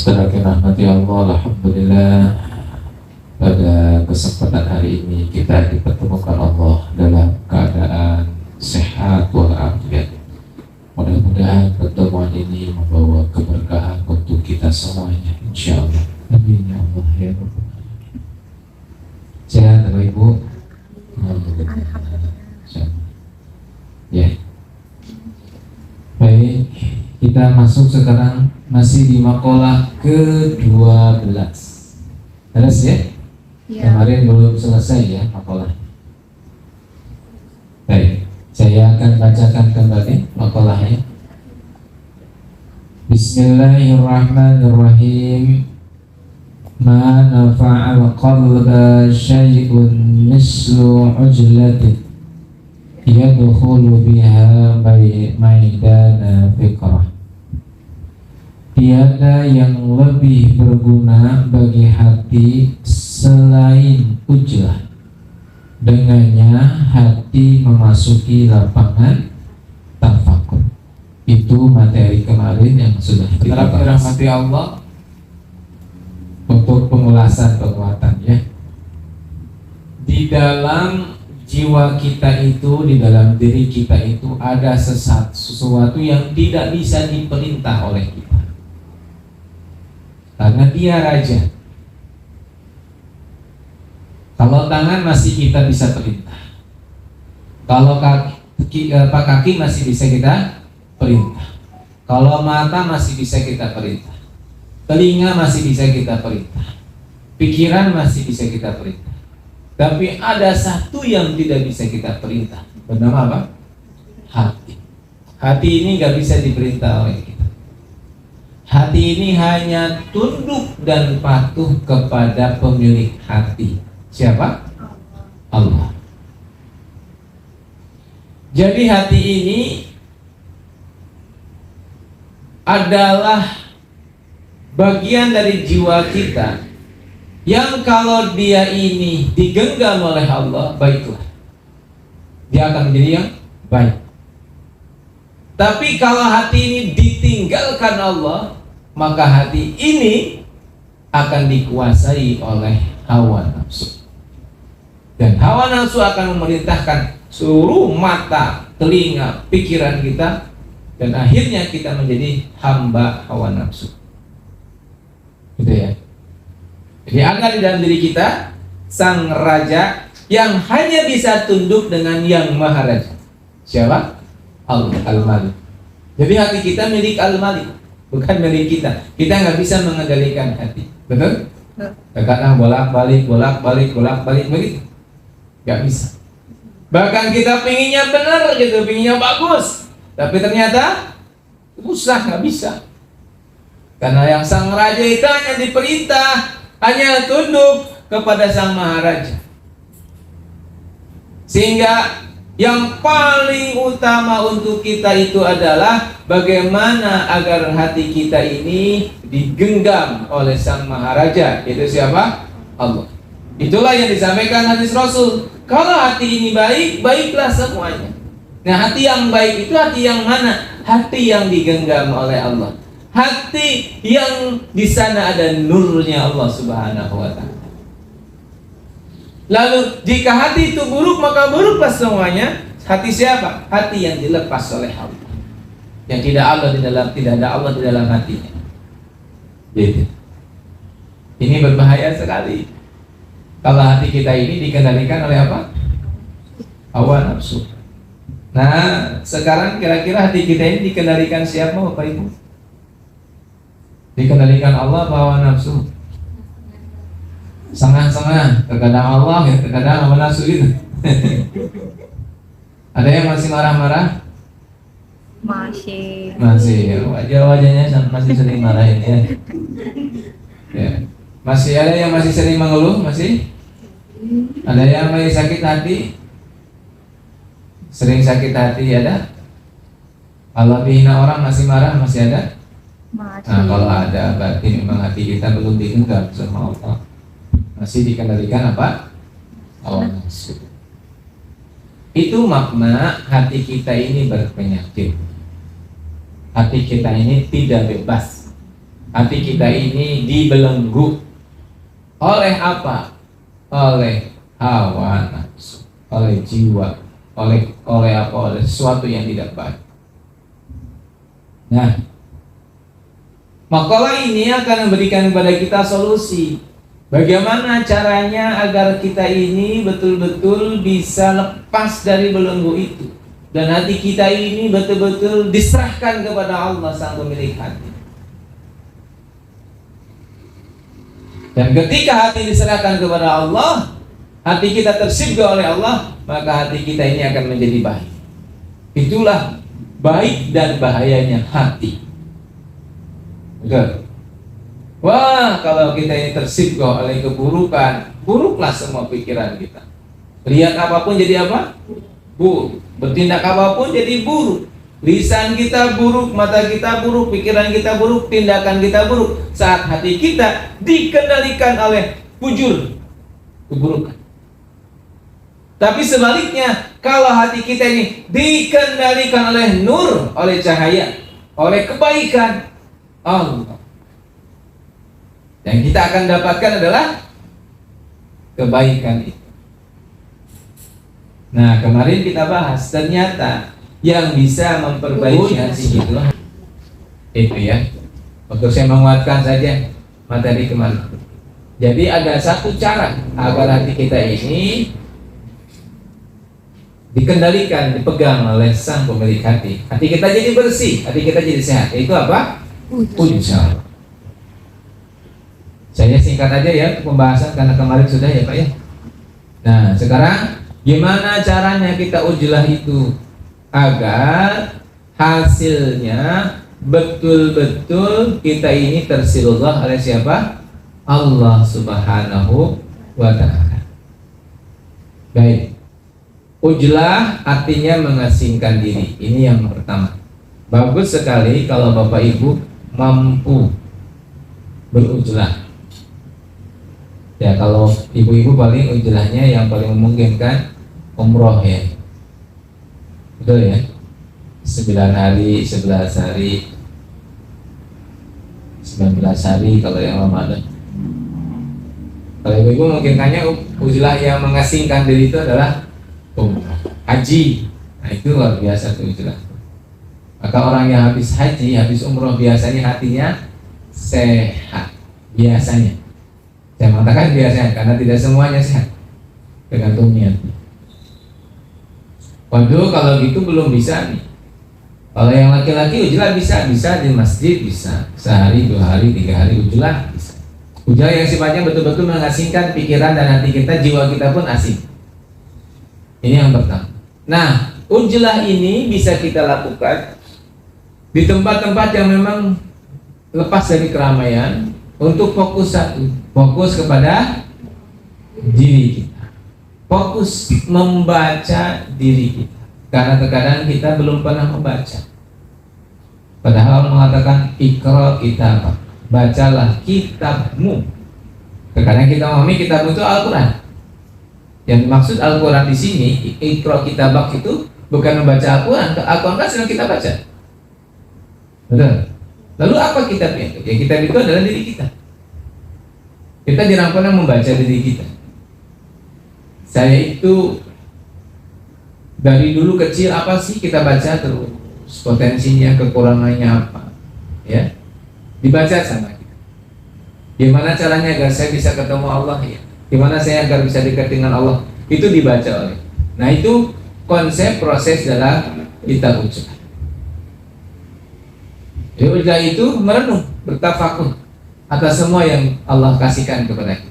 Saudara yang rahmati Allah, alhamdulillah pada kesempatan hari ini kita dipertemukan Allah dalam keadaan sehat walafiat. Mudah-mudahan pertemuan ini membawa keberkahan untuk kita semuanya, insyaallah. Amin ya Allah ya Rabbal alamin. Sehat Bapak Ibu? Alhamdulillah. Ya. Baik, kita masuk sekarang masih di makalah ke-12. Beres ya? Ya. Kemarin belum selesai ya makalah. Baik, saya akan bacakan kembali makalahnya. Bismillahirrahmanirrahim. Ma nafa'al qalba syai'un mislu ujlatin yadkhulu biha maidana fikrah. Tiada yang lebih berguna bagi hati selain ujlah. Dengannya hati memasuki lapangan tafakur. Itu materi kemarin yang sudah kita bahas. Rahmati Allah untuk pengulasan penguatan ya. Di dalam jiwa kita itu, di dalam diri kita itu ada sesuatu yang tidak bisa diperintah oleh kita. Karena dia raja. Kalau tangan masih kita bisa perintah. Kalau kaki masih bisa kita perintah. Kalau mata masih bisa kita perintah. Telinga masih bisa kita perintah. Pikiran masih bisa kita perintah. Tapi ada satu yang tidak bisa kita perintah. Bernama apa? Hati. Hati ini gak bisa diperintah oleh kita. Hati ini hanya tunduk dan patuh kepada pemilik hati. Siapa? Allah. Jadi hati ini adalah bagian dari jiwa kita yang kalau dia ini digenggam oleh Allah, baiklah, dia akan menjadi yang baik. Tapi kalau hati ini ditinggalkan Allah, maka hati ini akan dikuasai oleh hawa nafsu. Dan hawa nafsu akan memerintahkan seluruh mata, telinga, pikiran kita, dan akhirnya kita menjadi hamba hawa nafsu. Gitu ya. Jadi ada di dalam diri kita sang raja yang hanya bisa tunduk dengan yang maha raja. Siapa? Allah Al-Malik. Jadi hati kita milik Al-Malik, bukan milik kita. Kita nggak bisa mengendalikan hati. Betul? Kadang bolak-balik begitu. Nggak bisa. Bahkan kita pinginnya benar gitu, pinginnya bagus, tapi ternyata susah, nggak bisa. Karena yang sang raja itu hanya diperintah, hanya tunduk kepada sang maharaja. Sehingga yang paling utama untuk kita itu adalah bagaimana agar hati kita ini digenggam oleh sang maharaja. Itu siapa? Allah. Itulah yang disampaikan hadis Rasul. Kalau hati ini baik, baiklah semuanya. Nah, hati yang baik itu hati yang mana? Hati yang digenggam oleh Allah. Hati yang di sana ada nurnya Allah Subhanahu wa ta'ala. Lalu jika hati itu buruk, maka buruklah semuanya. Hati siapa? Hati yang dilepas oleh Allah. Yang tidak ada Allah di dalam hatinya. Gitu. Ini berbahaya sekali. Kalau hati kita ini dikendalikan oleh apa? Hawa nafsu. Nah, sekarang kira-kira hati kita ini dikendalikan siapa, Bapak Ibu? Dikendalikan Allah atau hawa nafsu? Setengah-setengah, terkadang Allah, ya, terkadang hawa nafsu gitu. Ada yang masih marah-marah? Masih. Wajah-wajahnya masih sering marahin ya. Ya. Masih ada yang masih sering mengeluh? Masih? Ada yang masih sakit hati? Sering sakit hati ada? Kalau dihina orang masih marah? Masih ada? Masih. Nah, kalau ada berarti memang hati kita belum digenggam sama Allah. Masih dikendalikan apa? Hawa nafsu. Itu makna hati kita ini berpenyakit. Hati kita ini tidak bebas. Hati kita ini dibelenggu oleh apa? Oleh hawa nafsu, oleh jiwa, oleh apa? Oleh sesuatu yang tidak baik. Nah, makalah ini akan memberikan kepada kita solusi. Bagaimana caranya agar kita ini betul-betul bisa lepas dari belenggu itu, dan hati kita ini betul-betul diserahkan kepada Allah sang pemilik hati. Dan ketika hati diserahkan kepada Allah, hati kita tersibuk oleh Allah, maka hati kita ini akan menjadi baik. Itulah baik dan bahayanya hati. Betul. Wah, kalau kita ini tersibuk oleh keburukan, buruklah semua pikiran kita. Lihat apapun jadi apa? Buruk. Bertindak apapun jadi buruk. Lisan kita buruk, mata kita buruk, pikiran kita buruk, tindakan kita buruk. Saat hati kita dikendalikan oleh fujur, keburukan. Tapi sebaliknya, kalau hati kita ini dikendalikan oleh nur, oleh cahaya, oleh kebaikan Allah, yang kita akan dapatkan adalah kebaikan itu. Nah, kemarin kita bahas, ternyata yang bisa memperbaiki hati itu ya, untuk saya menguatkan saja materi kemarin. Jadi ada satu cara agar hati kita ini dikendalikan, dipegang oleh sang pemilik hati. Hati kita jadi bersih, hati kita jadi sehat. Itu apa? Ujal. Saya singkat aja ya untuk pembahasan karena kemarin sudah ya Pak ya. Nah, sekarang gimana caranya kita ujlah itu agar hasilnya betul-betul kita ini tersilullah oleh siapa? Allah Subhanahu wa ta'ala. Baik. Ujlah artinya mengasingkan diri. Ini yang pertama. Bagus sekali kalau Bapak Ibu mampu berujlah. Ya, kalau ibu-ibu paling ujlahnya yang paling memungkinkan umroh ya. Betul ya? 9 hari, 11 hari, 19 hari kalau yang Ramadan. Kalau ibu-ibu memungkinkannya ujlah yang mengasingkan diri itu adalah haji. Nah, itu luar biasa tuh ujlah. Maka orang yang habis haji, habis umroh biasanya hatinya sehat. Biasanya. Saya mengatakan biasanya karena tidak semuanya sehat. Tergantung niat. Waduh, kalau gitu belum bisa nih. Kalau yang laki-laki ujlah bisa di masjid bisa sehari, 2 hari, 3 hari ujlah bisa. Ujlah yang sifatnya betul-betul mengasingkan pikiran dan hati kita, jiwa kita pun asing. Ini yang pertama. Nah, ujlah ini bisa kita lakukan di tempat-tempat yang memang lepas dari keramaian, untuk fokus satu, fokus kepada diri kita, fokus membaca diri kita. Karena terkadang kita belum pernah membaca. Padahal mengatakan ikra kitab, bacalah kitabmu. Terkadang kita memahami kitabmu itu Al-Quran. Yang dimaksud Al-Quran di sini, ikra kitabak itu bukan membaca Al-Quran. Al-Quran kan sedang kita baca. Betul. Lalu apa kitab itu? Ya, kitab itu adalah diri kita. Kita jarang pernah membaca diri kita. Saya itu dari dulu kecil apa sih kita baca terus, potensinya, kekurangannya apa, ya, dibaca sama kita. Gimana caranya agar saya bisa ketemu Allah ya? Gimana saya agar bisa dekat dengan Allah? Itu dibaca oleh. Nah, itu konsep proses dalam kita ucap. Ujlah itu merenung, bertafakur atas semua yang Allah kasihkan kepada kita.